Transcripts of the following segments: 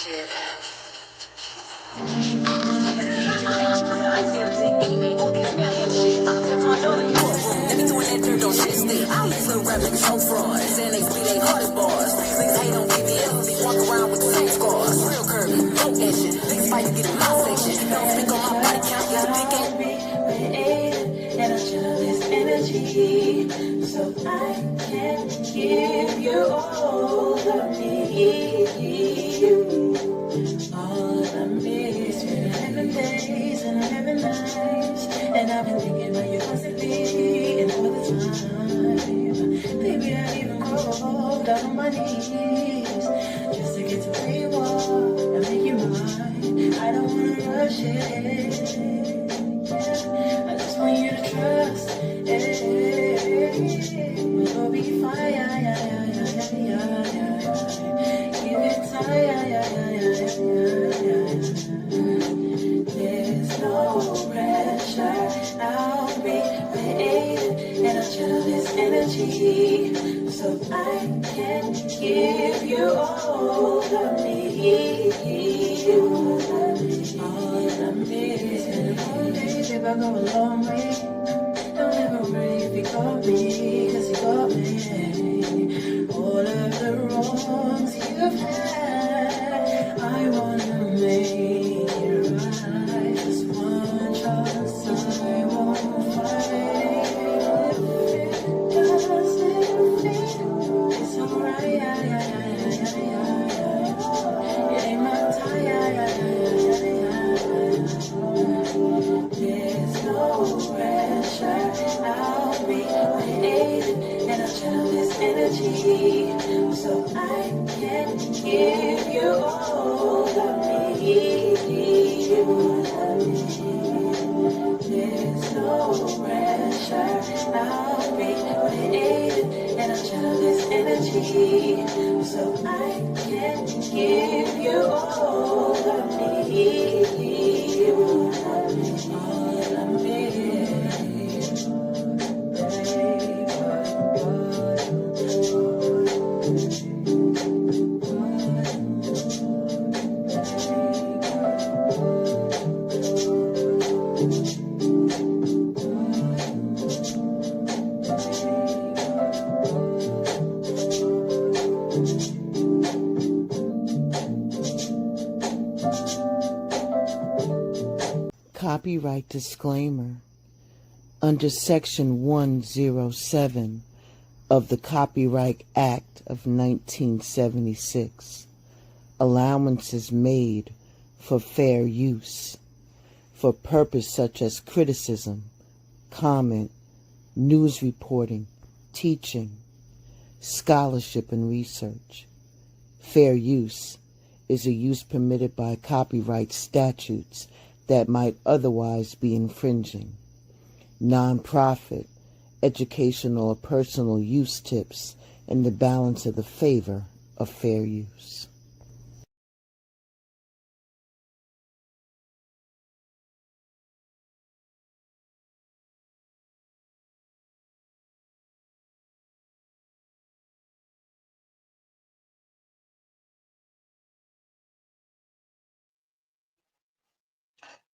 shit. And I channel this energy so I can give you all of me. All of me. It's been 11 days and 11 nights, and I've been thinking about you constantly and all the time. Baby, I even crawled down on my knees just to get to where you are and make you mine. I don't wanna rush it. I just want you to trust it. We'll be fine. Give it time. There's no pressure. I'll be waiting, and I'll channel this energy so I can give you all of me. All of me. It's been a long day, babe, I go a long way. Don't ever worry if you got me, 'cause you got me. All of the wrongs you've had, I wanna make it right. Just one chance, I won't fight. If it doesn't feel, it's alright. It ain't my time. There's no pressure. I'll be waiting, and I'll channel this energy so I can give you all of me. There's no pressure. I'll be waiting, and I'll channel this energy so I can give you all of me. All of me. Copyright disclaimer. Under Section 107 of the Copyright Act of 1976, allowances made for fair use for purpose such as criticism, comment, news reporting, teaching, scholarship, and research. Fair use is a use permitted by copyright statutes that might otherwise be infringing. Non-profit, educational, or personal use tips in the balance of the favor of fair use.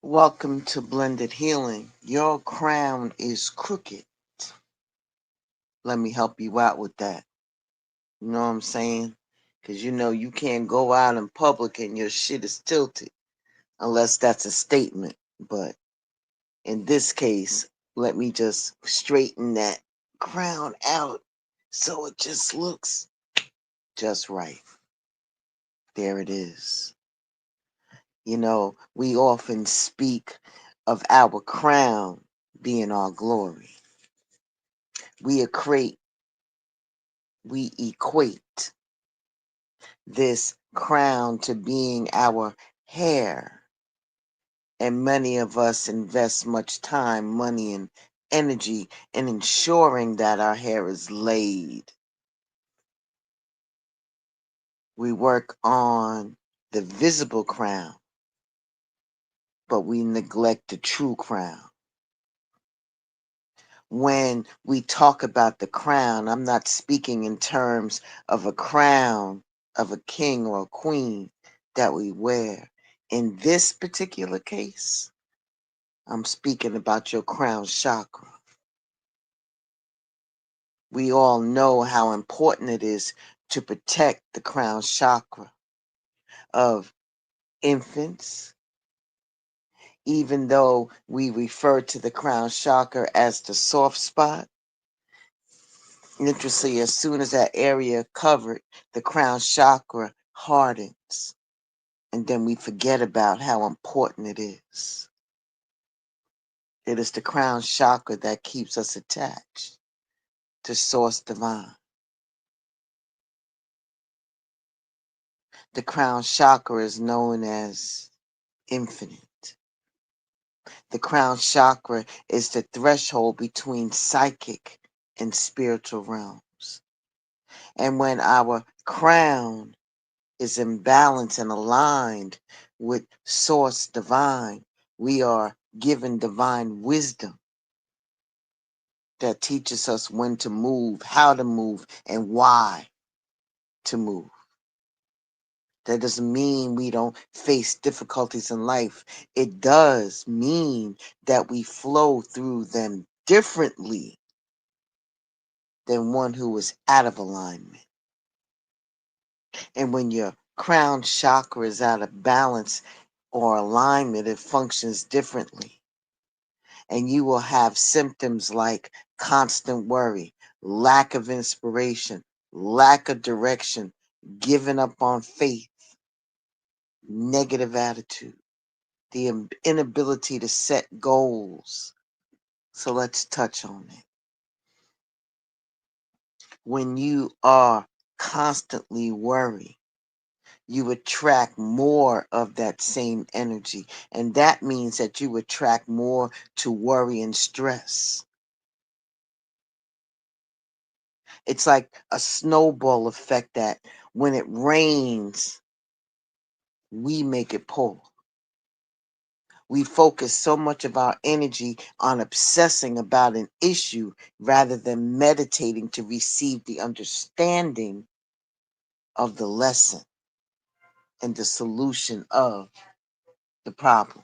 Welcome to Blended Healing. Your crown is crooked. Let me help you out with that. You know what I'm saying? Because you can't go out in public and your shit is tilted unless that's a statement. But in this case, let me just straighten that crown out so it just looks just right. There it is. We often speak of our crown being our glory. We equate this crown to being our hair. And many of us invest much time, money, and energy in ensuring that our hair is laid. We work on the visible crown, but we neglect the true crown. When we talk about the crown, I'm not speaking in terms of a crown of a king or a queen. that we wear. In this particular case, I'm speaking about your crown chakra. We all know how important it is to protect the crown chakra of infants, even though we refer to the crown chakra as the soft spot. Interestingly, as soon as that area covered, the crown chakra hardens, and then we forget about how important it is. It is the crown chakra that keeps us attached to Source Divine. The crown chakra is known as infinite. The crown chakra is the threshold between psychic and spiritual realms. And when our crown is in balance and aligned with Source Divine, we are given divine wisdom that teaches us when to move, how to move, and why to move. That doesn't mean we don't face difficulties in life. It does mean that we flow through them differently than one who is out of alignment. And when your crown chakra is out of balance or alignment, it functions differently. And you will have symptoms like constant worry, lack of inspiration, lack of direction, giving up on faith, negative attitude, the inability to set goals. So let's touch on it. When you are constantly worried, you attract more of that same energy. And that means that you attract more to worry and stress. It's like a snowball effect that when it rains, we make it pour. We focus so much of our energy on obsessing about an issue rather than meditating to receive the understanding of the lesson and the solution of the problem.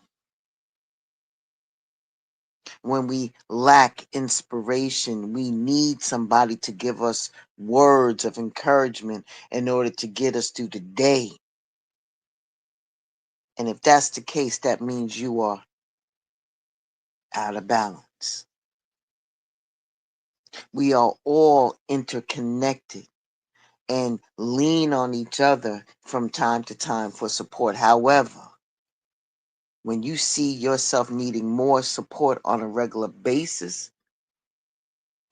When we lack inspiration, we need somebody to give us words of encouragement in order to get us through the day. And if that's the case, that means you are out of balance. We are all interconnected and lean on each other from time to time for support. However, when you see yourself needing more support on a regular basis,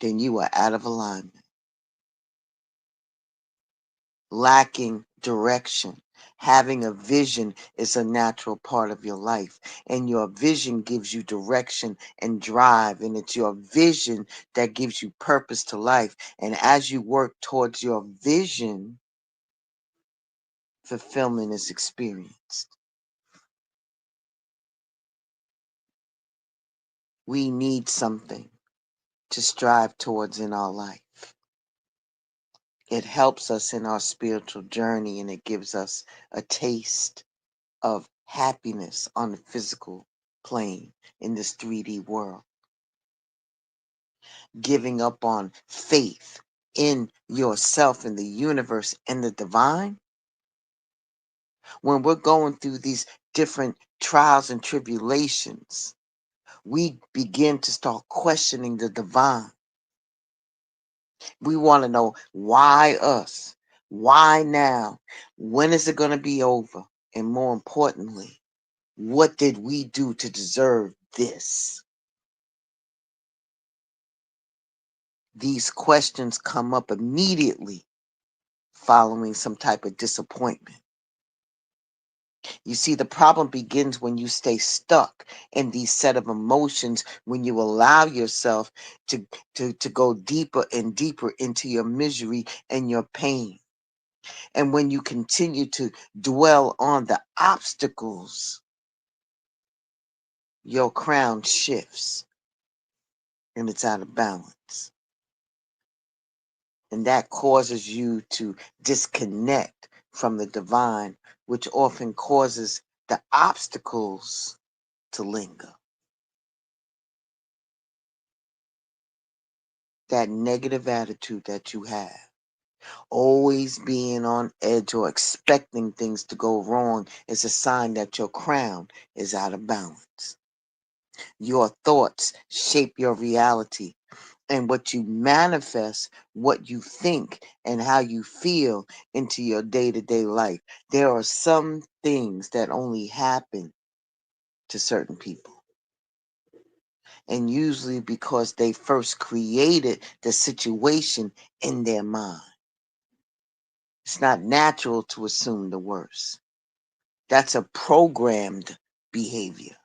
then you are out of alignment. Lacking direction. Having a vision is a natural part of your life, and your vision gives you direction and drive, and it's your vision that gives you purpose to life. And as you work towards your vision, fulfillment is experienced. We need something to strive towards in our life. It helps us in our spiritual journey, and it gives us a taste of happiness on the physical plane in this 3D world. Giving up on faith in yourself, in the universe, and the divine. When we're going through these different trials and tribulations, we begin to start questioning the divine. We want to know, why us? Why now? When is it going to be over? And more importantly, what did we do to deserve this? These questions come up immediately following some type of disappointment. You see, the problem begins when you stay stuck in these set of emotions, when you allow yourself to go deeper and deeper into your misery and your pain. And when you continue to dwell on the obstacles, your crown shifts and it's out of balance. And that causes you to disconnect from the divine, which often causes the obstacles to linger. That negative attitude that you have, always being on edge or expecting things to go wrong, is a sign that your crown is out of balance. Your thoughts shape your reality, and what you manifest, what you think, and how you feel into your day to day life. There are some things that only happen to certain people, and usually because they first created the situation in their mind. It's not natural to assume the worst. That's a programmed behavior,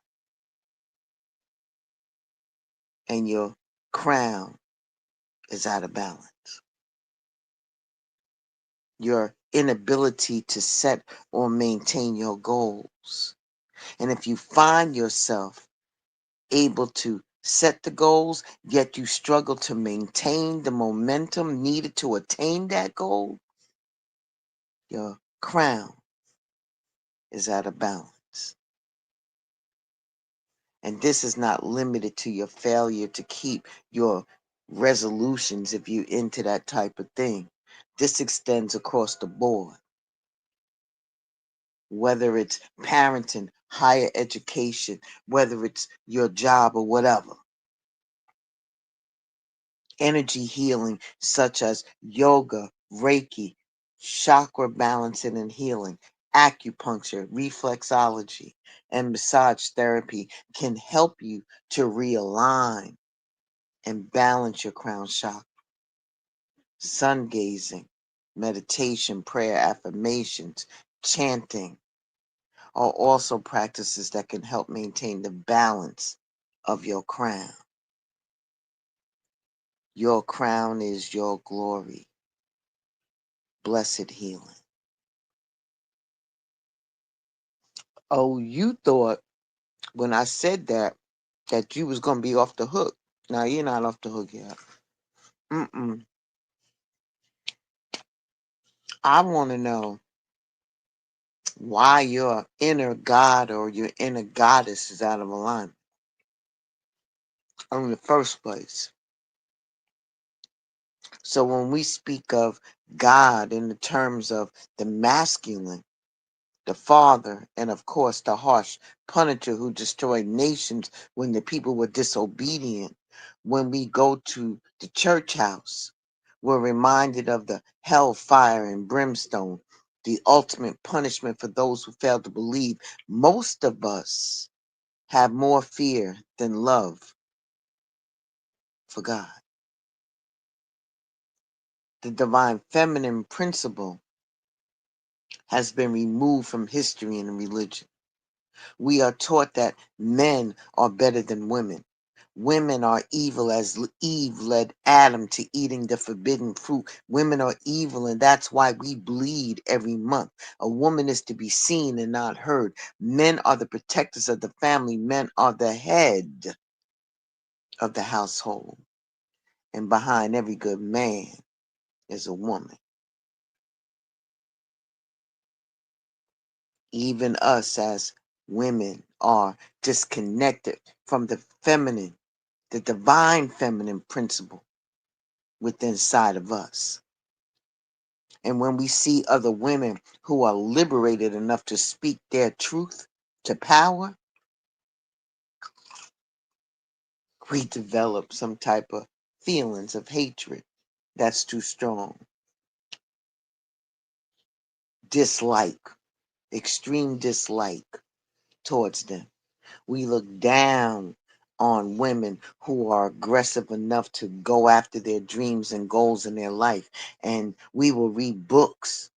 and your crown is out of balance. Your inability to set or maintain your goals. And if you find yourself able to set the goals, yet you struggle to maintain the momentum needed to attain that goal, your crown is out of balance. And this is not limited to your failure to keep your resolutions if you're into that type of thing. This extends across the board, whether it's parenting, higher education, whether it's your job or whatever. Energy healing, such as yoga, Reiki, chakra balancing and healing, acupuncture, reflexology, and massage therapy, can help you to realign and balance your crown chakra. Sun gazing, meditation, prayer, affirmations, chanting are also practices that can help maintain the balance of your crown. Your crown is your glory. Blessed healing. Oh, you thought when I said that you was gonna be off the hook. Now you're not off the hook yet. Mm-mm. I want to know why your inner god or your inner goddess is out of alignment in the first place. So when we speak of God in the terms of the masculine, the father, and of course the harsh punisher who destroyed nations when the people were disobedient. When we go to the church house, we're reminded of the hellfire and brimstone, the ultimate punishment for those who fail to believe. Most of us have more fear than love for God. The divine feminine principle has been removed from history and religion. We are taught that men are better than women. Women are evil as Eve led Adam to eating the forbidden fruit. Women are evil, and that's why we bleed every month. A woman is to be seen and not heard. Men are the protectors of the family. Men are the head of the household. And behind every good man is a woman. Even us as women are disconnected from the feminine, the divine feminine principle within inside of us. And when we see other women who are liberated enough to speak their truth to power, we develop some type of feelings of hatred that's too strong, dislike, extreme dislike towards them. We look down on women who are aggressive enough to go after their dreams and goals in their life. And we will read books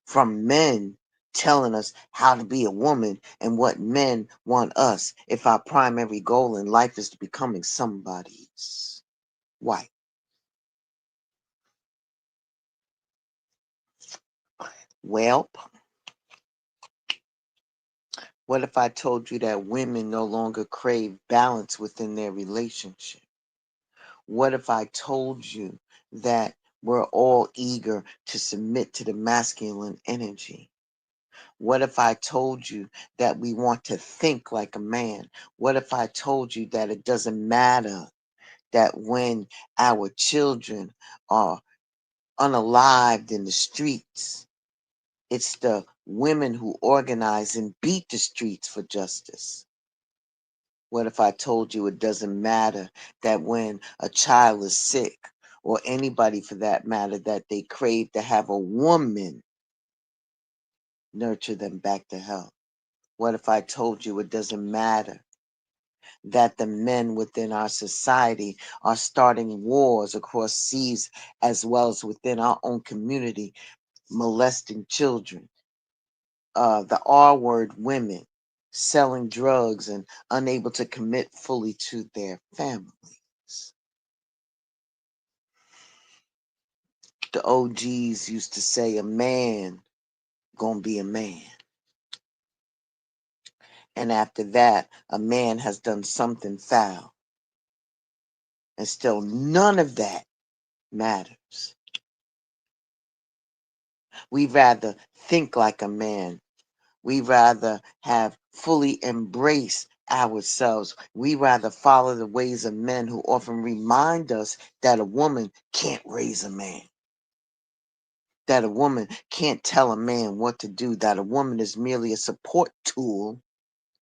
from men telling us how to be a woman and what men want us if our primary goal in life is to becoming somebody's wife. Well, what if I told you that women no longer crave balance within their relationship? What if I told you that We're all eager to submit to the masculine energy. What if I told you that we want to think like a man? What if I told you that it doesn't matter that when our children are unalived in the streets, it's the women who organize and beat the streets for justice? What if I told you it doesn't matter that when a child is sick, or anybody for that matter, that they crave to have a woman nurture them back to health? What if I told you it doesn't matter that the men within our society are starting wars across seas as well as within our own community, molesting children, the R word women, selling drugs and unable to commit fully to their families? The OGs used to say a man gonna be a man. And after that, a man has done something foul. And still none of that matters. We rather think like a man. We rather have fully embraced ourselves. We rather follow the ways of men who often remind us that a woman can't raise a man, that a woman can't tell a man what to do, that a woman is merely a support tool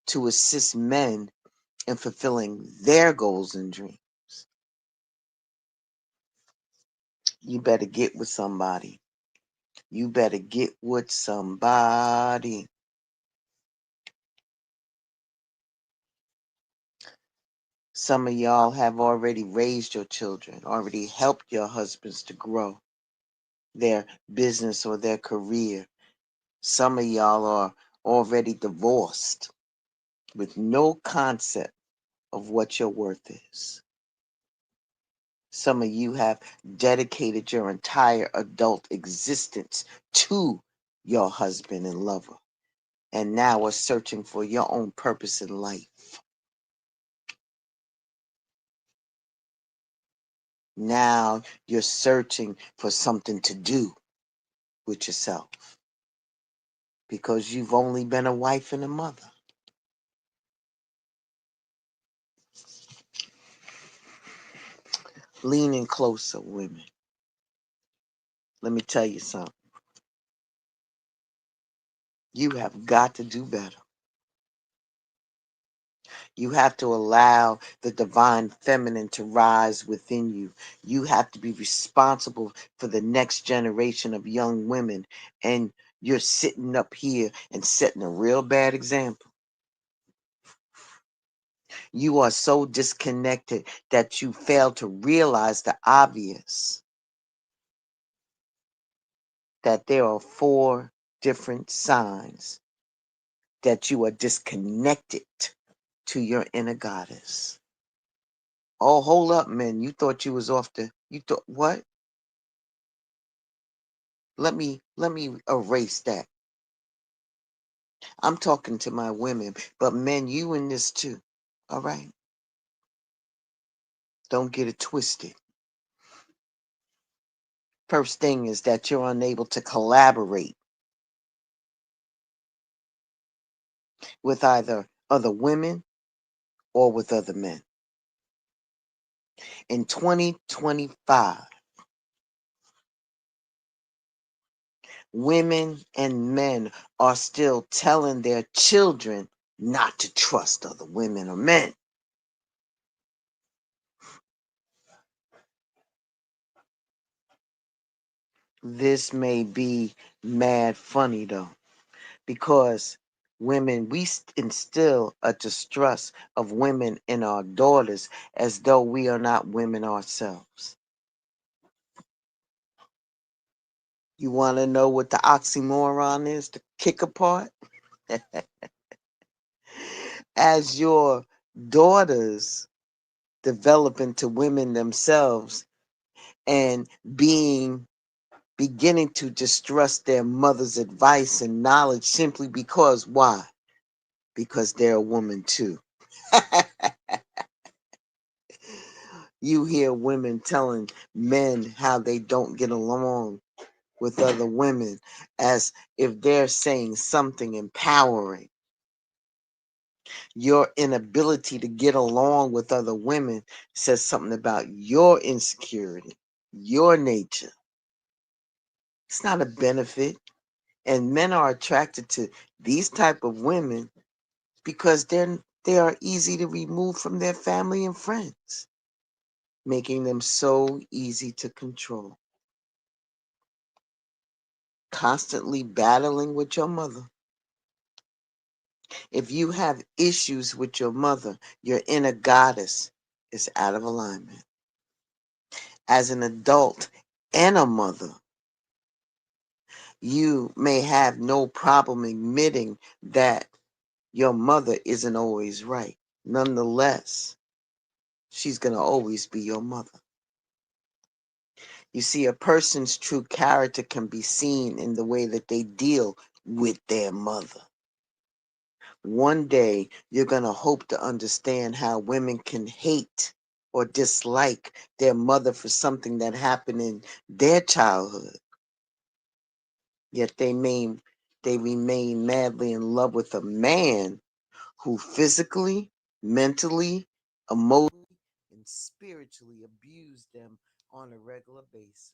to assist men in fulfilling their goals and dreams. You better get with somebody. You better get with somebody. Some of y'all have already raised your children, already helped your husbands to grow their business or their career. Some of y'all are already divorced with no concept of what your worth is. Some of you have dedicated your entire adult existence to your husband and lover, and now are searching for your own purpose in life. Now you're searching for something to do with yourself because you've only been a wife and a mother. Leaning closer, women. Let me tell you something. You have got to do better. You have to allow the divine feminine to rise within you. You have to be responsible for the next generation of young women. And you're sitting up here and setting a real bad example. You are so disconnected that you fail to realize the obvious, that there are 4 different signs that you are disconnected to your inner goddess. Oh, hold up, man. You thought you was off the, you thought what? Let me erase that. I'm talking to my women, but men, you in this too. All right? Don't get it twisted. First thing is that you're unable to collaborate with either other women or with other men. In 2025, women and men are still telling their children not to trust other women or men. This may be mad funny though, because women, we instill a distrust of women in our daughters as though we are not women ourselves. You want to know what the oxymoron is to kick apart? As your daughters develop into women themselves and beginning to distrust their mother's advice and knowledge simply because why? Because they're a woman too. You hear women telling men how they don't get along with other women as if they're saying something empowering. Your inability to get along with other women says something about your insecurity, your nature. It's not a benefit. And men are attracted to these type of women because they are easy to remove from their family and friends, making them so easy to control. Constantly battling with your mother. If you have issues with your mother, your inner goddess is out of alignment. As an adult and a mother, you may have no problem admitting that your mother isn't always right. Nonetheless, she's going to always be your mother. You see, a person's true character can be seen in the way that they deal with their mother. One day, you're going to hope to understand how women can hate or dislike their mother for something that happened in their childhood, yet they remain madly in love with a man who physically, mentally, emotionally, and spiritually abused them on a regular basis.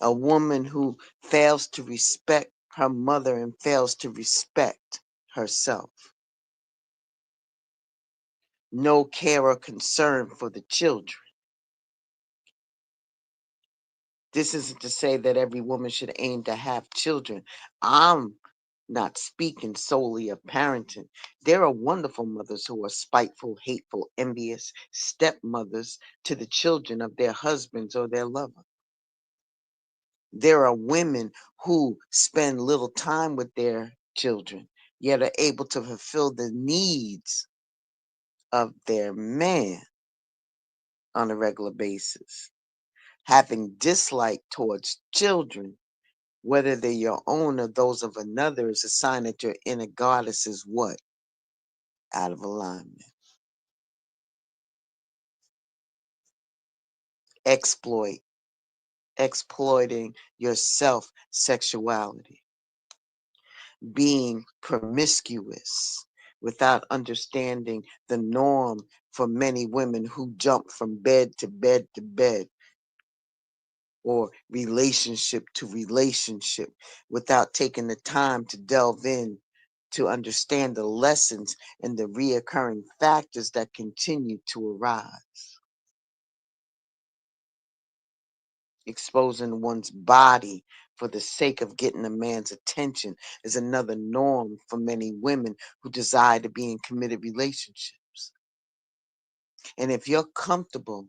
A woman who fails to respect her mother and fails to respect herself. No care or concern for the children. This isn't to say that every woman should aim to have children. I'm not speaking solely of parenting. There are wonderful mothers who are spiteful, hateful, envious stepmothers to the children of their husbands or their lover. There are women who spend little time with their children, yet are able to fulfill the needs of their man on a regular basis. Having dislike towards children, whether they're your own or those of another, is a sign that your inner goddess is what? Out of alignment. Exploit, exploiting your self sexuality, being promiscuous without understanding the norm for many women who jump from bed to bed to bed or relationship to relationship without taking the time to delve in to understand the lessons and the reoccurring factors that continue to arise. Exposing one's body for the sake of getting a man's attention is another norm for many women who desire to be in committed relationships. And if you're comfortable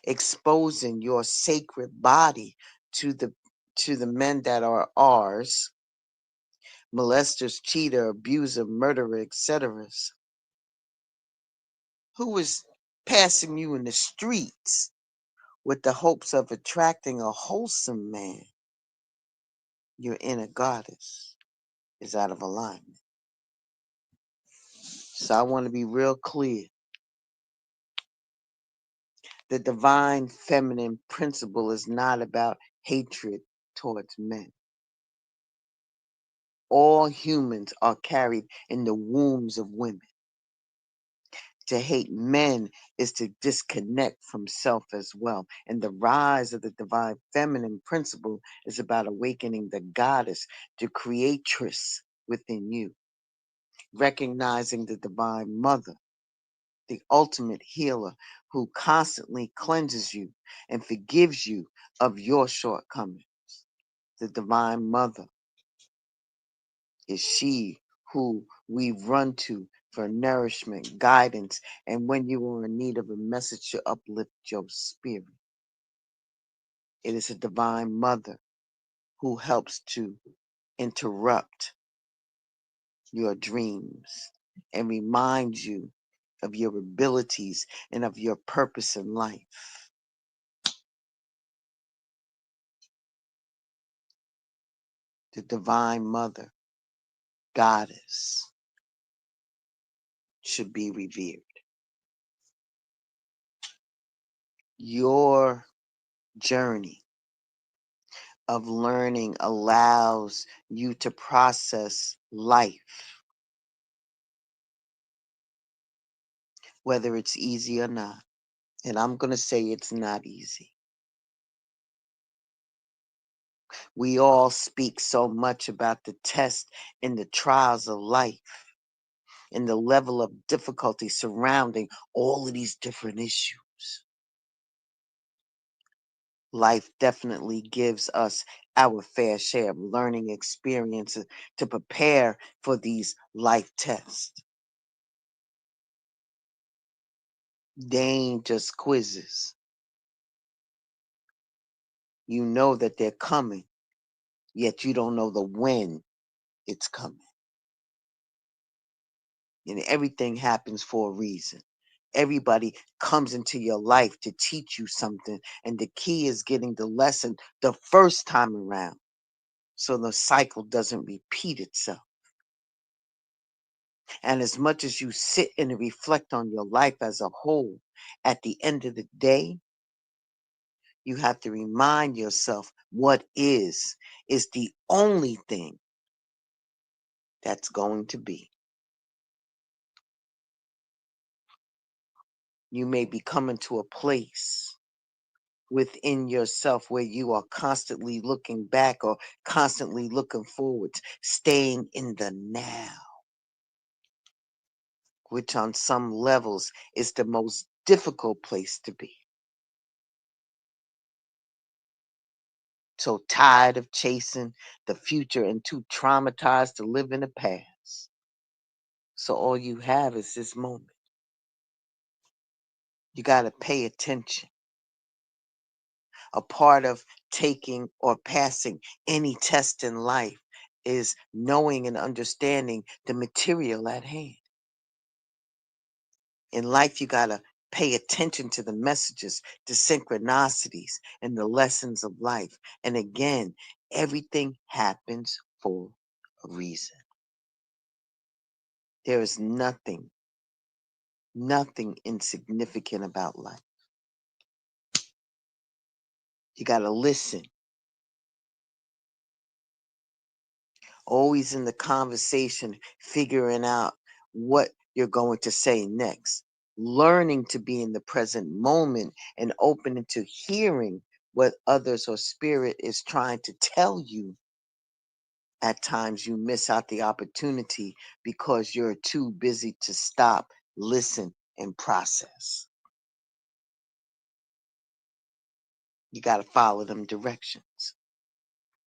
exposing your sacred body to the men that are ours, molesters, cheater, abuser, murderer, etc., who is passing you in the streets with the hopes of attracting a wholesome man, your inner goddess is out of alignment. So I want to be real clear. The divine feminine principle is not about hatred towards men. All humans are carried in the wombs of women. To hate men is to disconnect from self as well. And the rise of the divine feminine principle is about awakening the goddess, the creatress within you, recognizing the divine mother, the ultimate healer who constantly cleanses you and forgives you of your shortcomings. The divine mother is she who we run to for nourishment, guidance, and when you are in need of a message to uplift your spirit. It is a divine mother who helps to interrupt your dreams and remind you of your abilities and of your purpose in life. The divine mother, goddess, should be revered. Your journey of learning allows you to process life, whether it's easy or not. And I'm going to say it's not easy. We all speak so much about the tests and the trials of life and the level of difficulty surrounding all of these different issues. Life definitely gives us our fair share of learning experiences to prepare for these life tests. They ain't just quizzes. You know that they're coming, yet you don't know the when it's coming. And everything happens for a reason. Everybody comes into your life to teach you something, and the key is getting the lesson the first time around so the cycle doesn't repeat itself. And as much as you sit and reflect on your life as a whole, at the end of the day, you have to remind yourself what is the only thing that's going to be. You may be coming to a place within yourself where you are constantly looking back or constantly looking forwards, staying in the now, which on some levels is the most difficult place to be. So tired of chasing the future and too traumatized to live in the past. So all you have is this moment. You got to pay attention. A part of taking or passing any test in life is knowing and understanding the material at hand. In life, you got to pay attention to the messages, the synchronicities, and the lessons of life. And again, everything happens for a reason. There is nothing insignificant about life. You got to listen. Always in the conversation, figuring out what you're going to say next. Learning to be in the present moment and open to hearing what others or spirit is trying to tell you. At times you miss out the opportunity because you're too busy to stop, listen, and process. You got to follow them directions.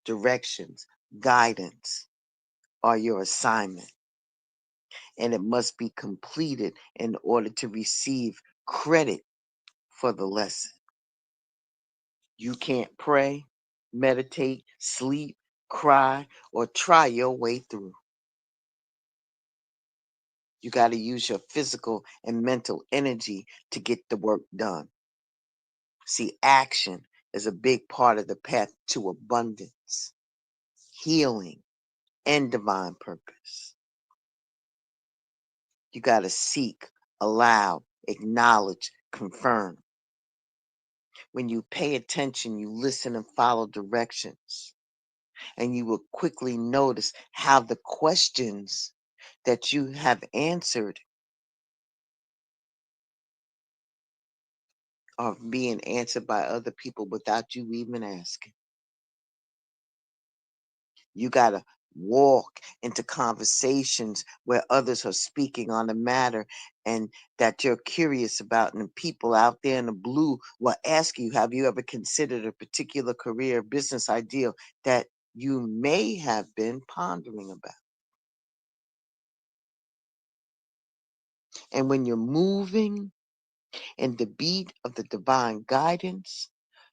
Directions, guidance are your assignment, and it must be completed in order to receive credit for the lesson. You can't pray, meditate, sleep, cry, or try your way through. You got to use your physical and mental energy to get the work done. See, action is a big part of the path to abundance, healing, and divine purpose. You got to seek, allow, acknowledge, confirm. When you pay attention, you listen and follow directions, and you will quickly notice how the questions that you have answered are being answered by other people without you even asking. You got to walk into conversations where others are speaking on a matter and that you're curious about, and people out there in the blue will ask you, have you ever considered a particular career business ideal that you may have been pondering about? And when you're moving in the beat of the divine guidance,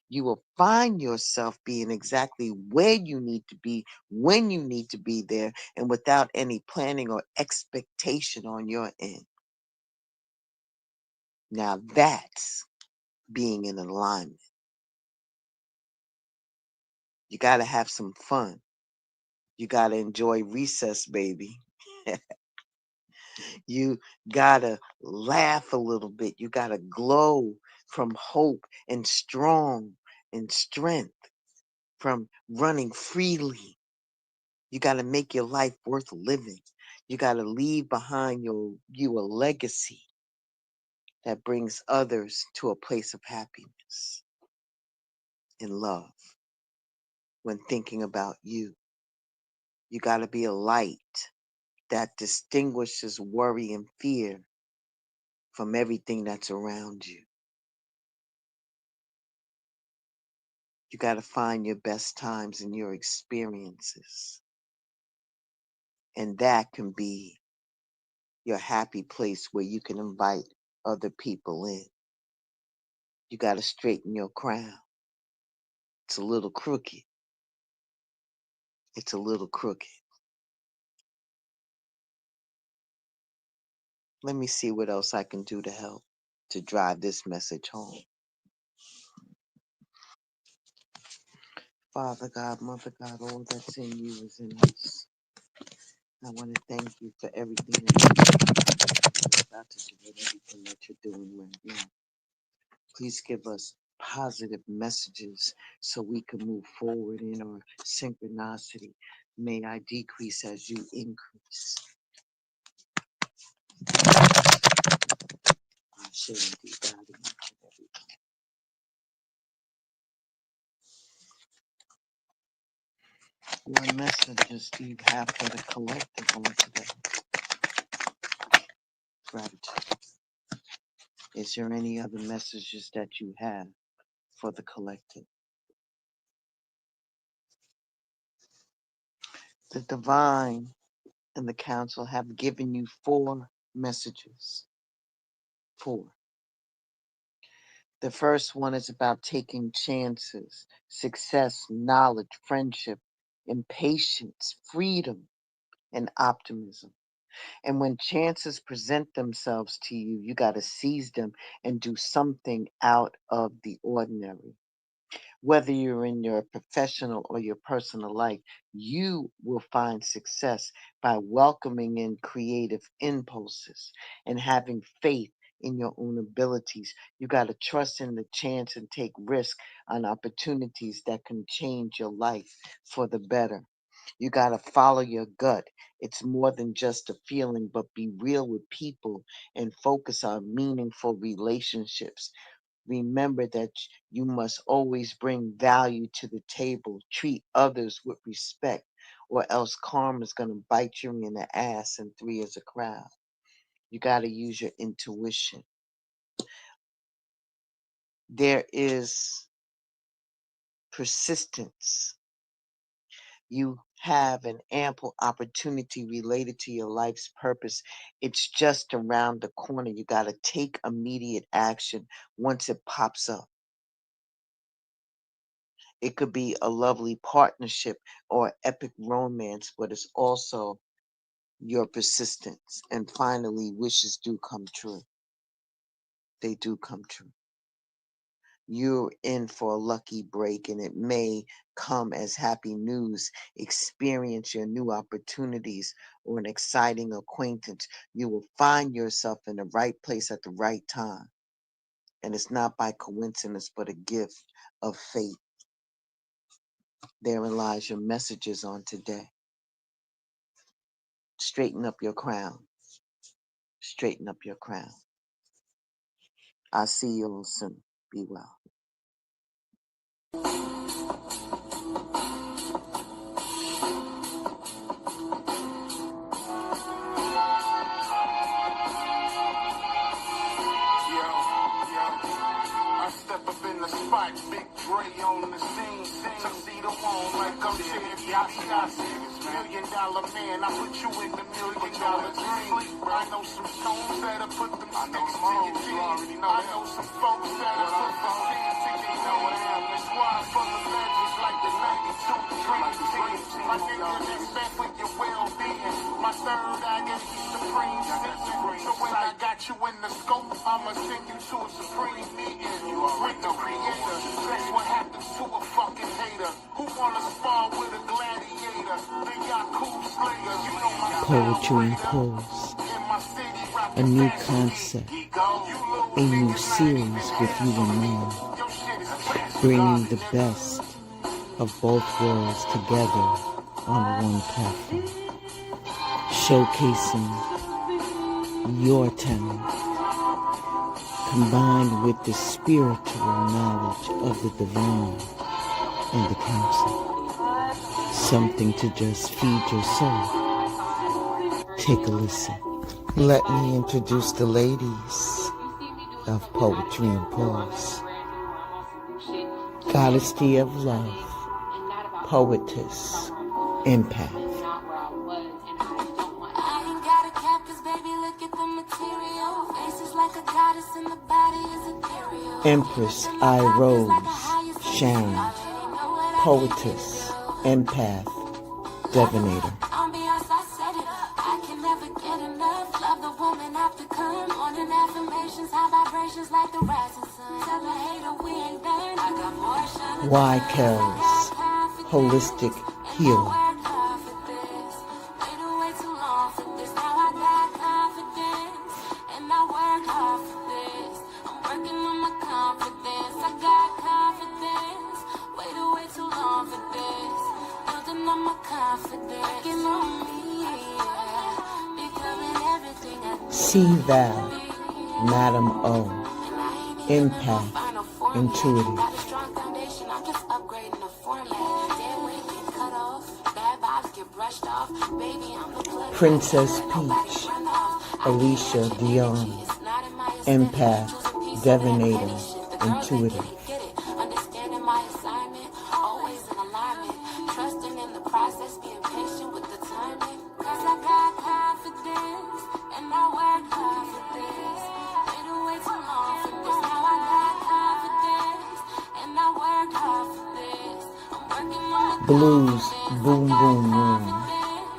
you will find yourself being exactly where you need to be, when you need to be there, and without any planning or expectation on your end. Now that's being in alignment. You got to have some fun. You got to enjoy recess, baby. You gotta laugh a little bit. You gotta glow from hope and strong and strength from running freely. You gotta make your life worth living. You gotta leave behind you a legacy that brings others to a place of happiness and love when thinking about you. You gotta be a light that distinguishes worry and fear from everything that's around you. You got to find your best times in your experiences. And that can be your happy place where you can invite other people in. You got to straighten your crown. It's a little crooked. It's a little crooked. Let me see what else I can do to help to drive this message home. Father God, Mother God, all that's in you is in us. I want to thank you for everything that you're about to do and everything that you're doing right now. Please give us positive messages so we can move forward in our synchronicity. May I decrease as you increase. I shall indeed God in each and every one. What messages do you have for the collective on today? Gratitude. Is there any other messages that you have for the collective? The divine and the council have given you 4 messages. 4. The first one is about taking chances, success, knowledge, friendship, impatience, freedom, and optimism. And when chances present themselves to you, you got to seize them and do something out of the ordinary. Whether you're in your professional or your personal life, you will find success by welcoming in creative impulses and having faith in your own abilities. You got to trust in the chance and take risk on opportunities that can change your life for the better. You got to follow your gut. It's more than just a feeling, but be real with people and focus on meaningful relationships. Remember that you must always bring value to the table. Treat others with respect, or else karma's going to bite you in the ass, and 3 is a crowd. You got to use your intuition. There is persistence. You have an ample opportunity related to your life's purpose. It's just around the corner. You got to take immediate action once it pops up. It could be a lovely partnership or epic romance, but it's also your persistence. And finally, wishes do come true. They do come true. You're in for a lucky break, and it may come as happy news. Experience your new opportunities or an exciting acquaintance. You will find yourself in the right place at the right time. And it's not by coincidence, but a gift of fate. Therein lies your messages on today. Straighten up your crown. Straighten up your crown. I'll see you all soon. Be well. I step up in the spot, big Dre on the scene, tuxedo on like I'm Jimmy $1 million man, I put you in the $1 million dream. I know some stones that'll put them sticks to your teeth. I know some folks that'll put the sand to your nose. The squad full of legends like the 92 Dream Team. My niggas expect with your well-being. My third eye gave you supreme sensing. So when I got you in the scope, I'ma send you to a supreme meeting with the creator. That's what happens to a fucking hater who wanna spar with a gladiator. They got cool slayers, you know my Poetry and style prose. in my a new concept, a new series with you in mind, bringing the best of both worlds together on one platform, showcasing your talent, combined with the spiritual knowledge of the divine and the council. Something to just feed your soul. Take a listen. Let me introduce the ladies of Poetry and Prose. Goddessy of Love, Poetess, Empath. Empress I Rose, Sharon, Poetess, Empath, Divinator. Y Kells, Holistic Healer. C-Val, Madam O, Empath, Intuitive. Princess Peach, Alicia Dion, Empath, Divinator, Intuitive. Blues, Boom Boom Room,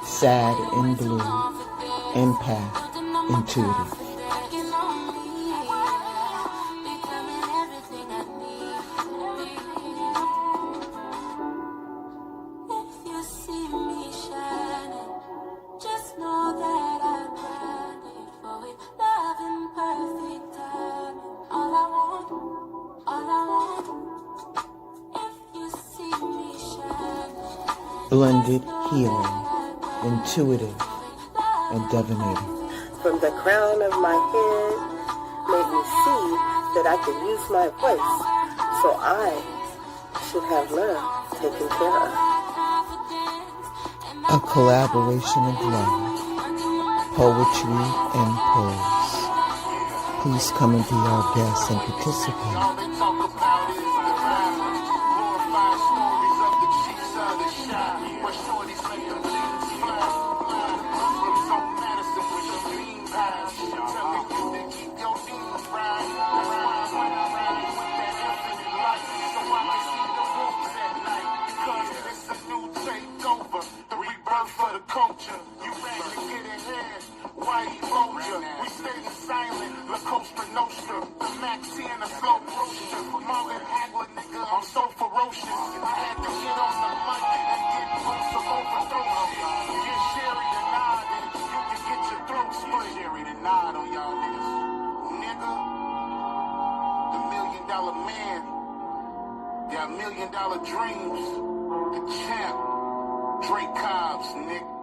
Sad and Blue, Empath, Intuitive. Blended Healing, Intuitive, and Divinator. From the crown of my head made me see that I could use my voice, so I should have love taken care of. A collaboration of love, poetry, and prose. Please come and be our guest and participate. I'm so ferocious. I had to get on the mic and get on some overdose. Get Sherry to nod and you can get your throat split. Sherry to nod on y'all niggas. Nigga, the $1 million man, got $1 million dreams. The champ, Drake Cobbs, nigga.